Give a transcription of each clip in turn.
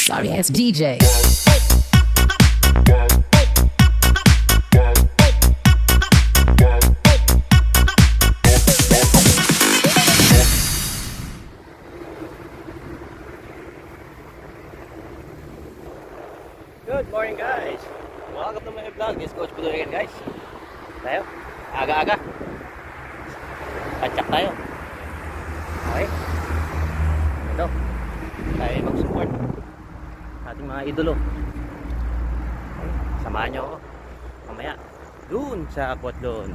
Sorry ass DJ. Good morning guys. Welcome to my vlog. This is Coach Budoy again guys. Tayo. Aga-aga. Patsak tayo. Okay. Ito. Tayo mag-support ating mga idolo. Okay. Samahan nyo ako mamaya dun sa Aquathlon.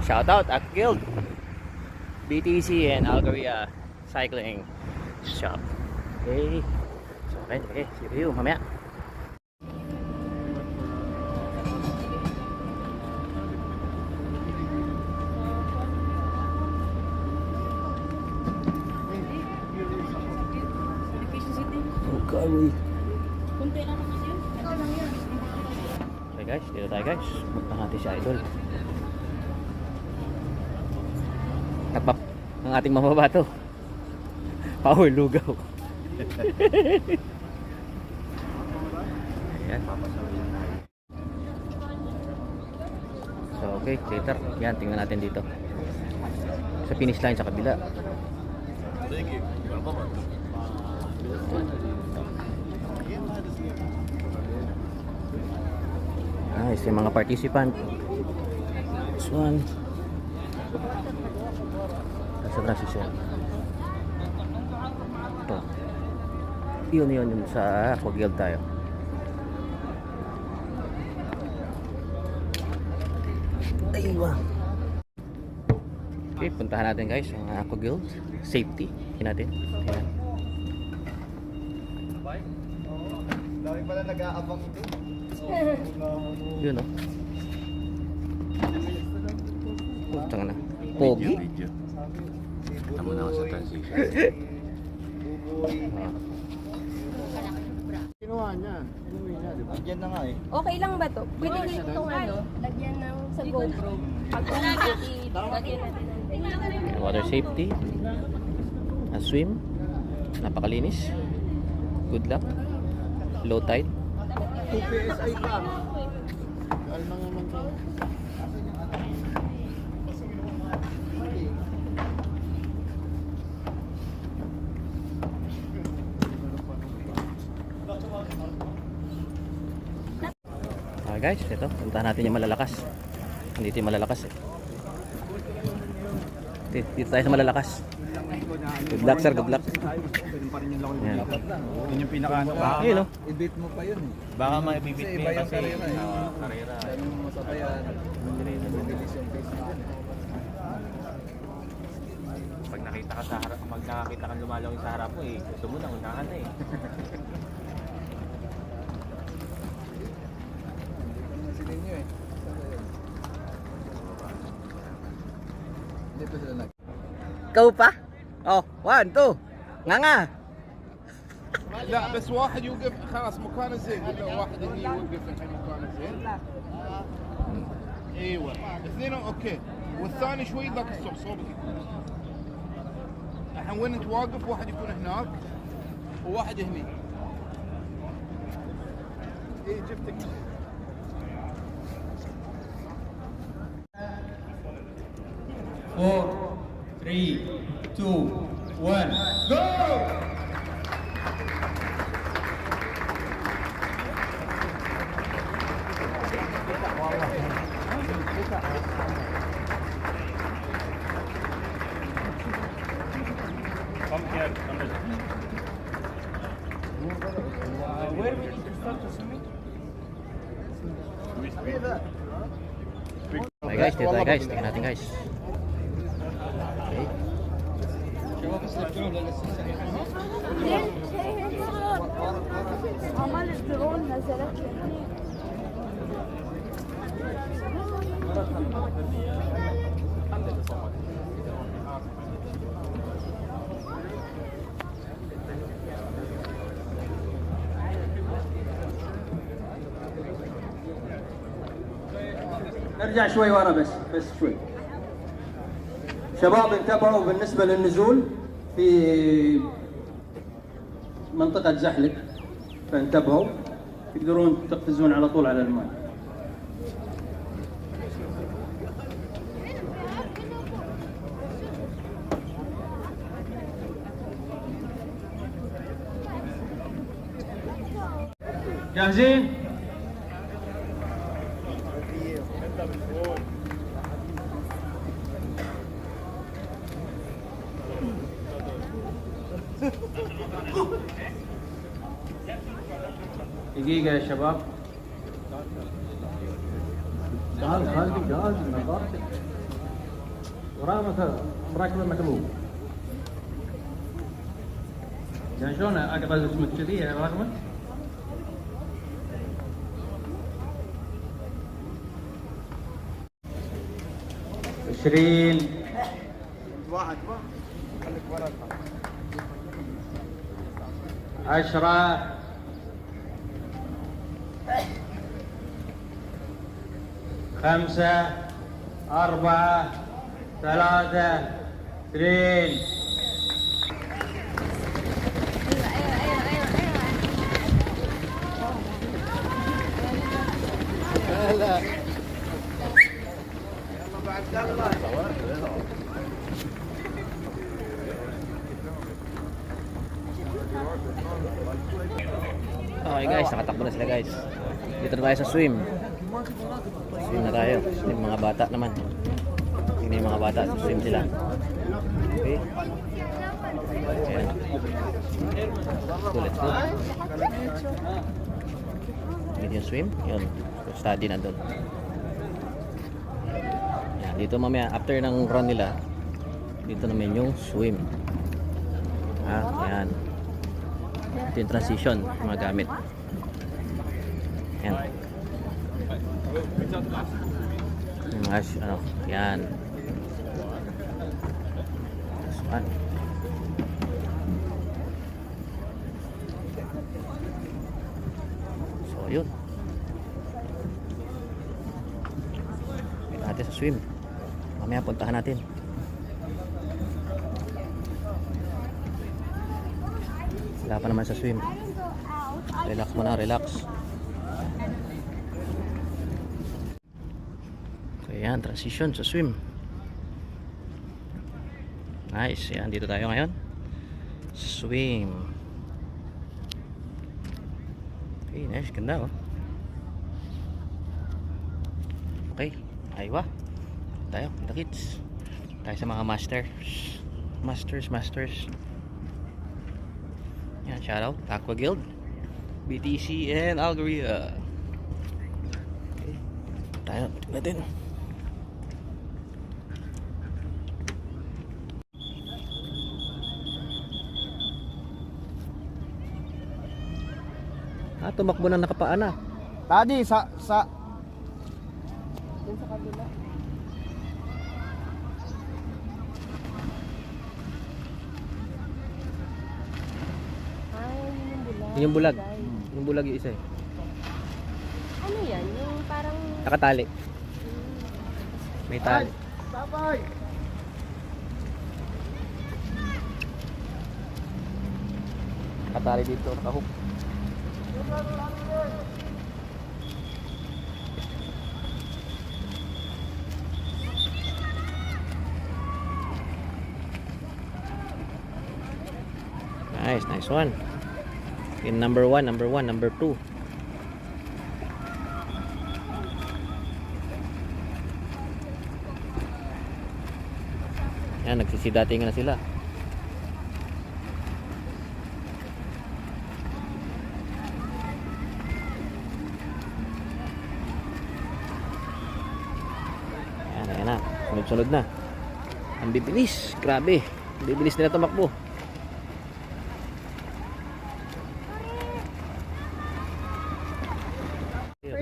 Shoutout at Guild BTC and Algoria Cycling Shop. Okay. So okay. See you mamaya. Okay guys, dito tayo guys. Punta natin si Idol. Napap ang ating mababato. Power lugaw. Ayan. So okay, later. Yan, tingnan natin dito. Sa finish line sa kabila. Nice, yung mga participant. This one. Nasa si siya. Ito. Yun sa Aquaguild tayo. Aywa. Okay, puntahan natin guys yung Aquaguild. Safety. Tingnan natin. Ayan. Dami pala nag-aabang ito. Yun o. Putang na. Pogi? Tama na ako sa transition. Kinuha niya. Inuwi niya, di ba? Diyan na nga eh. Okay lang ba to? Pwede nyo itong ano, lagyan ng sa GoPro. Pag lagyan natin. Water safety. A swim. Napakalinis. Good luck. Low tide. 2 PSI pa. Kalma naman to. Guys, ito. Puntahan natin yung malalakas. Dito yung malalakas eh. Dito tayo sa malalakas. Good luck sir, good luck. Yan. Yun yung pinaka-ano. Ayun o. I-beat mo pa yun eh. Baka mabibit mo Iba yung kasi karera eh. karera. Dahil mo masabayan. Mabilis yung pace mo dyan eh. Pag nakita ka sa harap, pag nakakita ka lumalawin sa harap mo eh, gusto mo na unahan na eh. Silin nyo eh. Dito sila nag... Ikaw pa? Oh, 1, 2. Nga. لا بس واحد يوقف خلاص مكانه زين قول له واحد هني يوقف الحين مكانه زين ايوه اثنين اوكي والثاني شوي ذاك الصوب صوبك يكون الحين وين انت واقف واحد يكون هناك وواحد هني اي جبتك 4, 3, 2, 1, go! where we need to start to swimming Okay guys, dito tayo guys. Tingnan natin guys. Okay. عمال الدرون نزلت لي ارجع شوي ورا بس شوي. شباب انتبهوا بالنسبة للنزول في منطقة زحلق، فانتبهوا تقدرون تقفزون على طول على الماء. جاهزين؟ دقيقة يا شباب. تعال خالد جاهز نظارتك ورامك راكب المكلوب. يعني شلون اقرا اسمك كذي يعني رقمك؟ 20 واحد خليك ورا 10 5 4 3 2 Okay guys, nakatakbo na sila guys. Dito na tayo sa swim. Swim na tayo. Yung mga bata naman. Tingnan yung mga bata. Swim sila. Okay. Ayan. Let's go. Dito yung swim. Yun. Study na doon. Ayan. Dito mamaya, after ng run nila, dito naman yung swim. Ayan. Ito yung transition, mga gamit. Yan. Yung mga, ano, yan. Saan? So, yun. Kita natin sa swim. Mamaya puntahan natin. Wala pa naman sa swim. Relax muna, relax. So yan, transition sa swim. Nice, yan, dito tayo ngayon. Swim. Okay, nice, ganda oh. Okay, aywa. Tayo, kita kids. Tayo sa mga masters. Yan, shoutout, Aqua Guild, BTC, and Algoria. Okay, tayo, tignan natin. Tumakbo na nakapaan na. Tadi sa Dun sa kabila. Yung bulag. Yung bulag yung isa eh. Ano yan? Yung parang... Nakatali. May tali. sabay. Nakatali dito, nakahook. Nice one. In number 1, number 2. Yan, nagsisidating na sila. Ayan na. Sunod-sunod na. Ang bibilis. Grabe. Ang bibilis nila tumakbo.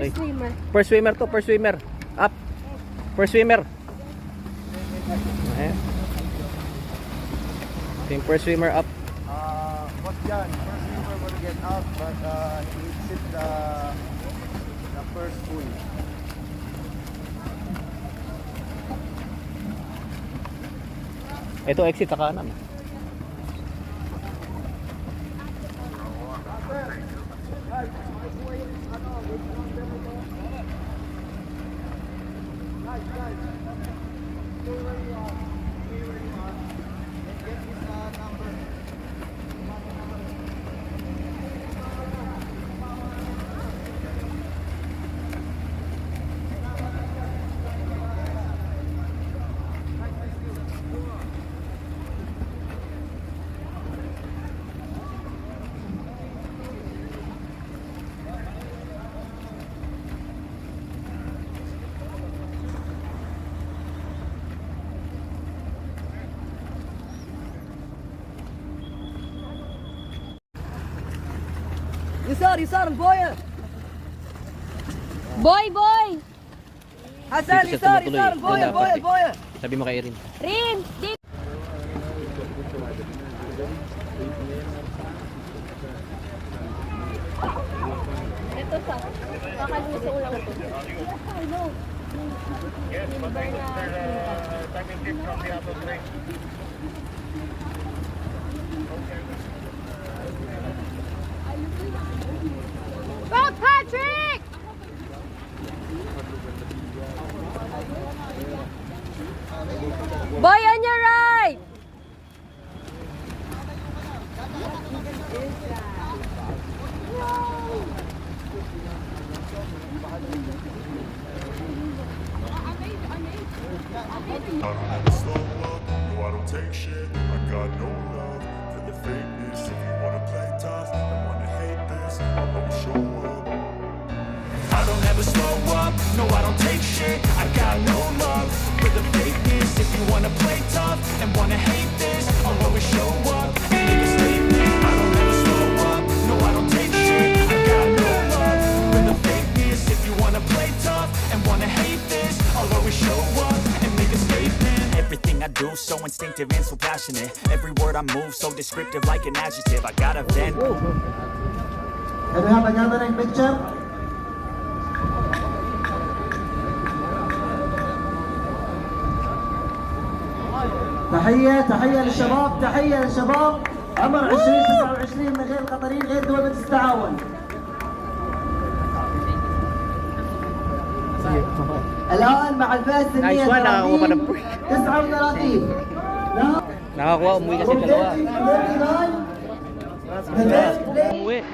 First swimmer. First swimmer to, first swimmer. Up. First swimmer. Ayan. Yung first swimmer up. What's yan? First swimmer will get out, but he exit the first pool. Ito exit sa kanan. Boy, boy! Dito siya tumutuloy. Doon dapat. Sabi mo kay Erin. Rin! Dito! Ito sa, kakalusong lang ito. Ano? Silver na. Go, Patrick! Boy, on your right! I don't ever slow up, no I don't take shit. I got no love for the fakeness. If you wanna play tough and wanna hate this, I'll always show up. I don't ever slow up, no I don't take shit. I got no love for the fakeness. If you wanna play tough and wanna hate this, I'll always show up and make a statement. I don't ever slow up, no I don't take shit. I got no love for the fakeness. If you wanna play tough and wanna hate this, I'll always show up and make a statement. Everything I do so instinctive and so passionate. Every word I move so descriptive like an adjective. I got a vent. Can we have a gathering picture? تحية للشباب، تحية للشباب عمر 20 29 من غير القطريين غير دول مجلس التعاون. الآن مع الفئة السنية 39. Nakakuha, umuwi kasi dalawa. 39. Umuwi.